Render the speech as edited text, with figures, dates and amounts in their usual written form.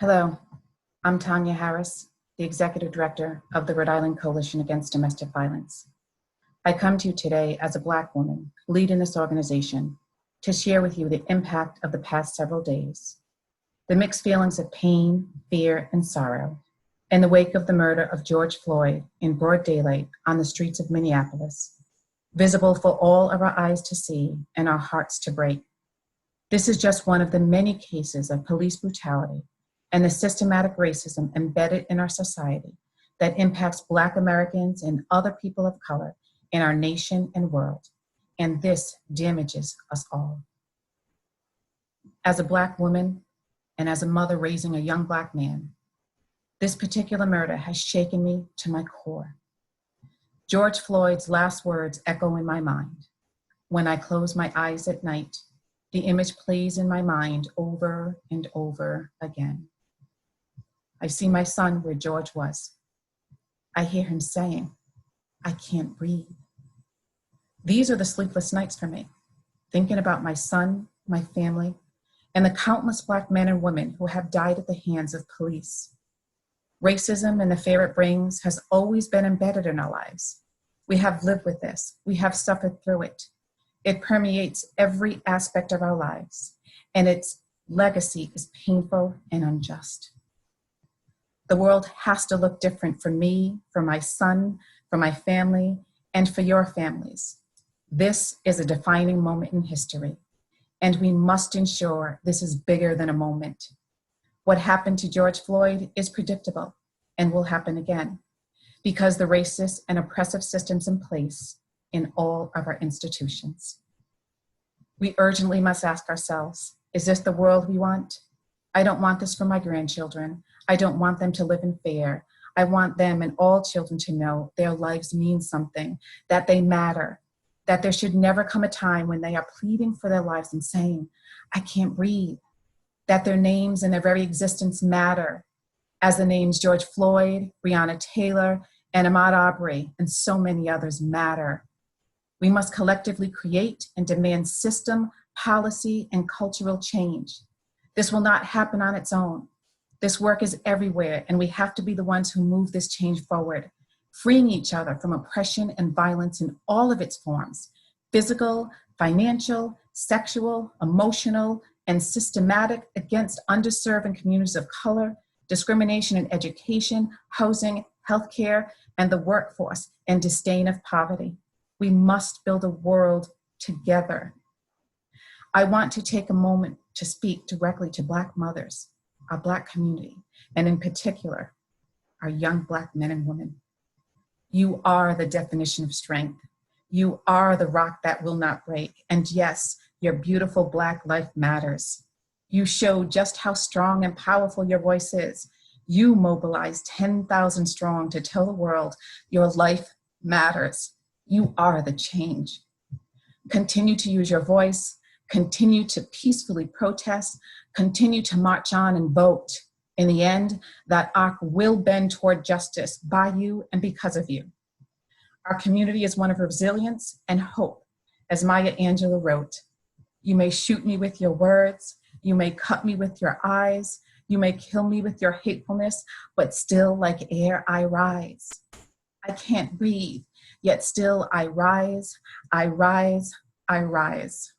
Hello, I'm Tonya Harris, the Executive Director of the Rhode Island Coalition Against Domestic Violence. I come to you today as a Black woman leading this organization to share with you the impact of the past several days, the mixed feelings of pain, fear, and sorrow in the wake of the murder of George Floyd in broad daylight on the streets of Minneapolis, visible for all of our eyes to see and our hearts to break. This is just one of the many cases of police brutality and the systematic racism embedded in our society that impacts Black Americans and other people of color in our nation and world. And this damages us all. As a Black woman and as a mother raising a young Black man, this particular murder has shaken me to my core. George Floyd's last words echo in my mind. When I close my eyes at night, the image plays in my mind over and over again. I see my son where George was. I hear him saying, "I can't breathe." These are the sleepless nights for me, thinking about my son, my family, and the countless Black men and women who have died at the hands of police. Racism and the fear it brings has always been embedded in our lives. We have lived with this. We have suffered through it. It permeates every aspect of our lives, and its legacy is painful and unjust. The world has to look different for me, for my son, for my family, and for your families. This is a defining moment in history, and we must ensure this is bigger than a moment. What happened to George Floyd is predictable and will happen again because the racist and oppressive systems in place in all of our institutions. We urgently must ask ourselves, is this the world we want? I don't want this for my grandchildren. I don't want them to live in fear. I want them and all children to know their lives mean something, that they matter, that there should never come a time when they are pleading for their lives and saying, "I can't breathe," that their names and their very existence matter, as the names George Floyd, Breonna Taylor, and Ahmaud Arbery, and so many others matter. We must collectively create and demand system, policy, and cultural change. This will not happen on its own. This work is everywhere, and we have to be the ones who move this change forward, freeing each other from oppression and violence in all of its forms: physical, financial, sexual, emotional, and systematic against underserved and communities of color, discrimination in education, housing, healthcare, and the workforce, and disdain of poverty. We must build a world together. I want to take a moment to speak directly to Black mothers, our Black community, and in particular, our young Black men and women. You are the definition of strength. You are the rock that will not break. And yes, your beautiful Black life matters. You show just how strong and powerful your voice is. You mobilized 10,000 strong to tell the world your life matters. You are the change. Continue to use your voice. Continue to peacefully protest. Continue to march on and vote. In the end, that arc will bend toward justice by you and because of you. Our community is one of resilience and hope. As Maya Angelou wrote, "You may shoot me with your words, you may cut me with your eyes, you may kill me with your hatefulness, but still like air I rise. I can't breathe, yet still I rise, I rise, I rise."